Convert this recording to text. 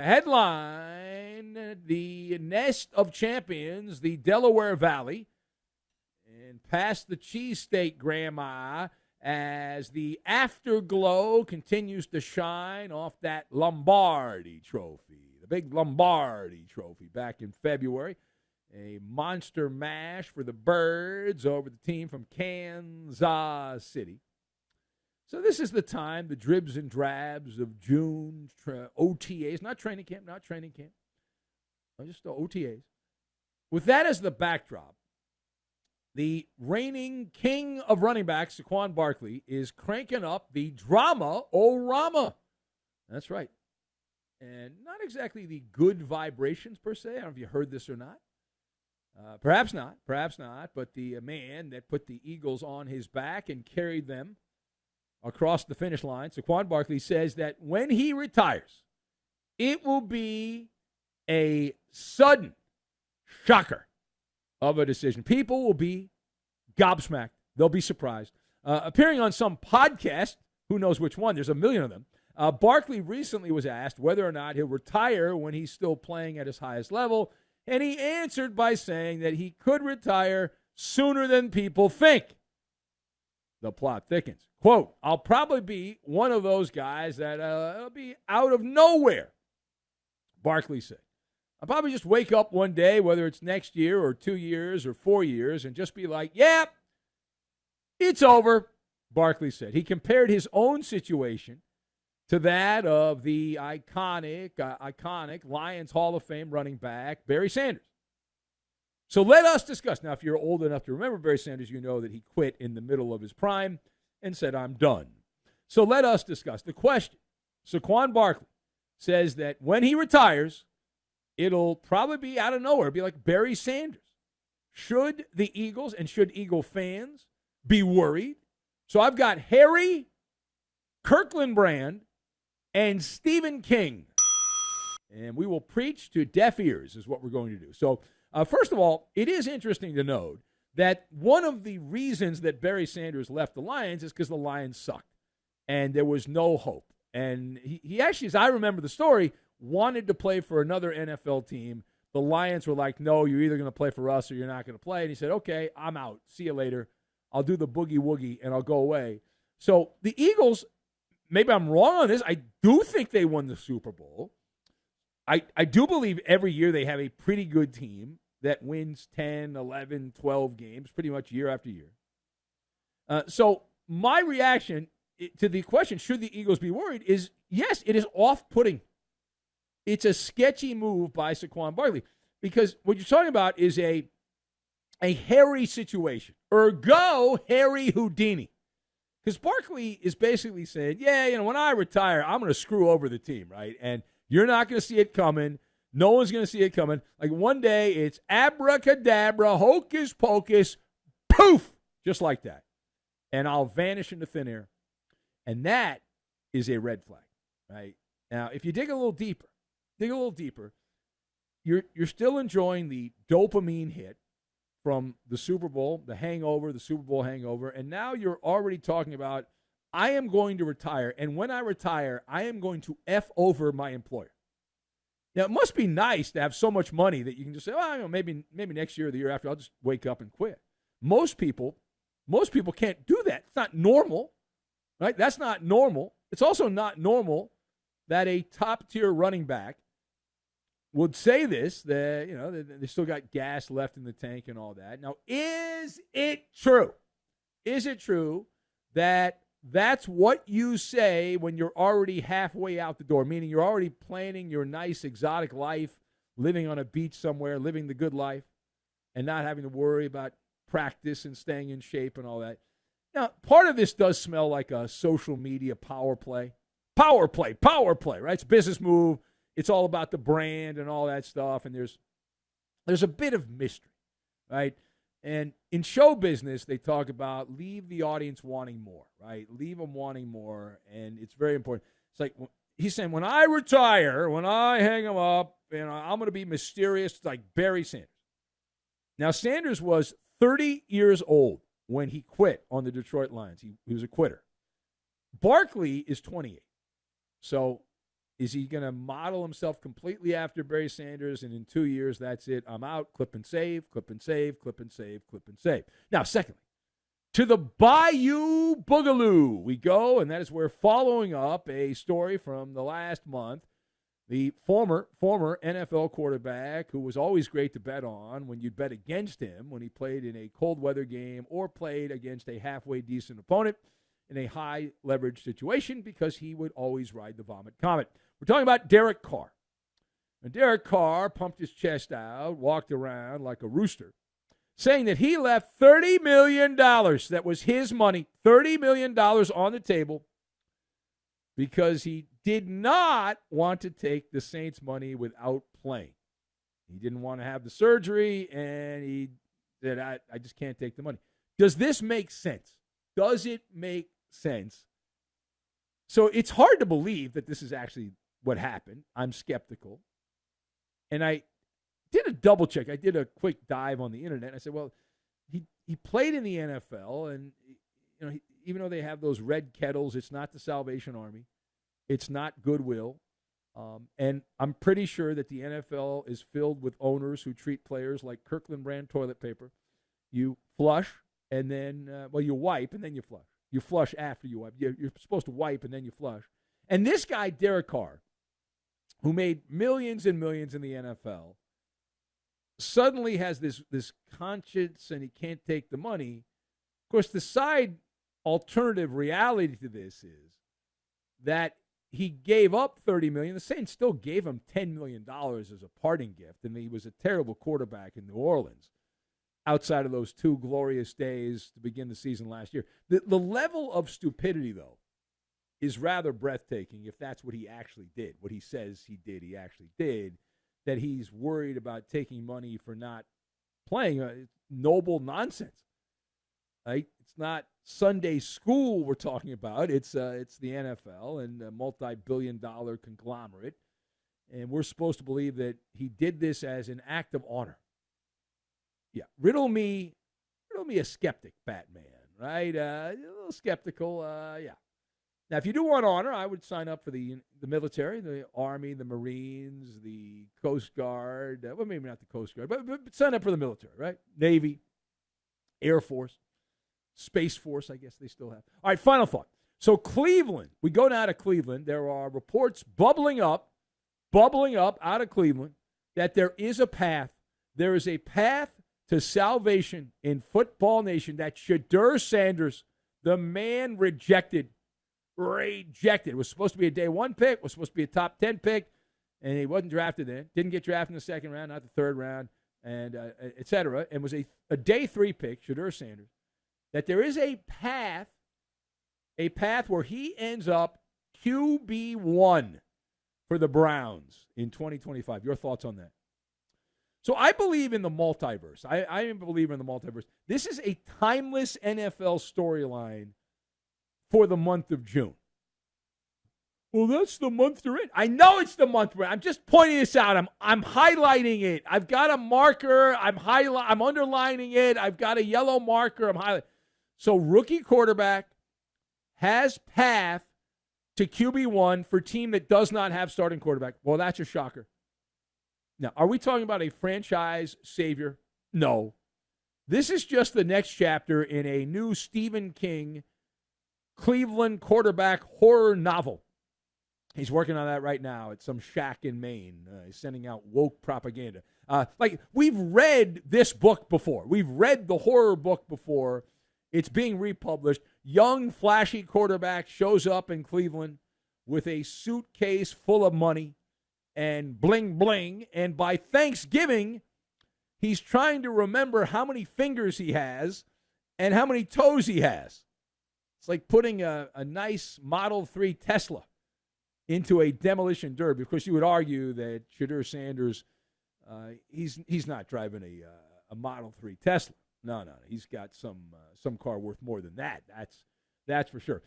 Headline, the nest of champions, the Delaware Valley, and past the cheesesteak grandma as the afterglow continues to shine off that Lombardi trophy, the big Lombardi trophy back in February. A monster mash for the Birds over the team from Kansas City. So this is the time, the dribs and drabs of June, OTAs, not training camp, just the OTAs. With that as the backdrop, the reigning king of running backs, Saquon Barkley, is cranking up the drama-o-rama. That's right. And not exactly the good vibrations, per se. I don't know if you heard this or not. Perhaps not, but the man that put the Eagles on his back and carried them across the finish line, Saquon Barkley, says that when he retires, it will be a sudden shocker of a decision. People will be gobsmacked. They'll be surprised. Appearing on some podcast, who knows which one, there's a million of them, Barkley recently was asked whether or not he'll retire when he's still playing at his highest level, and he answered by saying that he could retire sooner than people think. The plot thickens. Quote, I'll probably be one of those guys that'll be out of nowhere, Barkley said. I'll probably just wake up one day, whether it's next year or 2 years or 4 years, and just be like, yeah, it's over, Barkley said. He compared his own situation to that of the iconic Lions Hall of Fame running back, Barry Sanders. So let us discuss. Now, if you're old enough to remember Barry Sanders, you know that he quit in the middle of his prime and said, I'm done. So let us discuss the question. Saquon Barkley says that when he retires, it'll probably be out of nowhere. It'll be like Barry Sanders. Should the Eagles and should Eagle fans be worried? So I've got Harry, Kirkland Brand, and Stephen King. And we will preach to deaf ears is what we're going to do. So first of all, it is interesting to note that one of the reasons that Barry Sanders left the Lions is because the Lions sucked. And there was no hope. And he actually, as I remember the story, wanted to play for another NFL team. The Lions were like, no, you're either going to play for us or you're not going to play. And he said, okay, I'm out. See you later. I'll do the boogie-woogie and I'll go away. So the Eagles, maybe I'm wrong on this, I do think they won the Super Bowl. I do believe every year they have a pretty good team that wins 10, 11, 12 games pretty much year after year. So my reaction to the question, should the Eagles be worried, is yes, it is off-putting. It's a sketchy move by Saquon Barkley because what you're talking about is a hairy situation. Ergo, Harry Houdini. Because Barkley is basically saying, yeah, when I retire, I'm going to screw over the team, right? And you're not going to see it coming. No one's going to see it coming. Like one day, it's abracadabra, hocus pocus, poof, just like that. And I'll vanish into thin air. And that is a red flag, right? Now, if you dig a little deeper, you're still enjoying the dopamine hit from the Super Bowl, the Super Bowl hangover, and now you're already talking about, I am going to retire, and when I retire, I am going to F over my employer. Now, it must be nice to have so much money that you can just say, well, maybe next year or the year after, I'll just wake up and quit. Most people can't do that. It's not normal, right? That's not normal. It's also not normal that a top-tier running back would say this, that, they still got gas left in the tank and all that. Now, is it true? Is it true that that's what you say when you're already halfway out the door, meaning you're already planning your nice exotic life, living on a beach somewhere, living the good life, and not having to worry about practice and staying in shape and all that? Now, part of this does smell like a social media power play. Power play, right? It's a business move. It's all about the brand and all that stuff, and there's a bit of mystery, right? And in show business, they talk about leave the audience wanting more, right? Leave them wanting more, and it's very important. It's like he's saying, when I retire, when I hang them up, I'm going to be mysterious like Barry Sanders. Now, Sanders was 30 years old when he quit on the Detroit Lions. He was a quitter. Barkley is 28. So Is he going to model himself completely after Barry Sanders, and in 2 years, that's it, I'm out, clip and save, clip and save, clip and save, clip and save? Now, secondly, to the Bayou Boogaloo we go, and that is where, following up a story from the last month, the former NFL quarterback who was always great to bet on when you'd bet against him when he played in a cold weather game or played against a halfway decent opponent in a high leverage situation because he would always ride the vomit comet. We're talking about Derek Carr. And Derek Carr pumped his chest out, walked around like a rooster, saying that he left $30 million, that was his money, $30 million on the table because he did not want to take the Saints' money without playing. He didn't want to have the surgery, and he said, I just can't take the money. Does this make sense? Does it make sense? So it's hard to believe that this is actually what happened. I'm skeptical. And I did a double check. I did a quick dive on the internet. I said, well, he played in the NFL, and even though they have those red kettles, it's not the Salvation Army. It's not Goodwill. And I'm pretty sure that the NFL is filled with owners who treat players like Kirkland brand toilet paper. You flush, and then, you wipe, and then you flush. You flush after you wipe. You're supposed to wipe, and then you flush. And this guy, Derek Carr, who made millions and millions in the NFL, suddenly has this conscience, and he can't take the money. Of course, the side alternative reality to this is that he gave up $30 million. The Saints still gave him $10 million as a parting gift, and he was a terrible quarterback in New Orleans outside of those 2 glorious days to begin the season last year. The level of stupidity, though, is rather breathtaking if that's what he actually did. What he says he did, he actually did, that he's worried about taking money for not playing. Noble nonsense. Right? It's not Sunday school we're talking about. It's the NFL and a multi-billion-dollar conglomerate. And we're supposed to believe that he did this as an act of honor. Yeah, riddle me a skeptic, Batman, right? A little skeptical, yeah. Now, if you do want honor, I would sign up for the military, the Army, the Marines, the Coast Guard. Well, maybe not the Coast Guard, but sign up for the military, right? Navy, Air Force, Space Force, I guess they still have. All right, final thought. So Cleveland, we go now to Cleveland. There are reports bubbling up out of Cleveland that there is a path. There is a path to salvation in football nation that Shedeur Sanders, the man rejected. It was supposed to be a day 1 pick, was supposed to be a top 10 pick, and he wasn't drafted then. Didn't get drafted in the second round, not the third round, and et cetera, and was a day 3 pick, Shedeur Sanders, that there is a path where he ends up QB1 for the Browns in 2025. Your thoughts on that? So I believe in the multiverse. I am a believer in the multiverse. This is a timeless NFL storyline for the month of June. Well, that's the month they're in. I know it's the month we're in. I'm just pointing this out. I'm highlighting it. I've got a marker. I'm underlining it. I've got a yellow marker. I'm highlighting. So rookie quarterback has path to QB1 for team that does not have starting quarterback. Well, that's a shocker. Now, are we talking about a franchise savior? No. This is just the next chapter in a new Stephen King Cleveland quarterback horror novel. He's working on that right now at some shack in Maine. He's sending out woke propaganda. We've read this book before. We've read the horror book before. It's being republished. Young, flashy quarterback shows up in Cleveland with a suitcase full of money and bling bling. And by Thanksgiving, he's trying to remember how many fingers he has and how many toes he has. It's like putting a nice Model 3 Tesla into a demolition derby. Of course, you would argue that Shedeur Sanders, he's not driving a Model 3 Tesla. No. He's got some car worth more than that. That's for sure.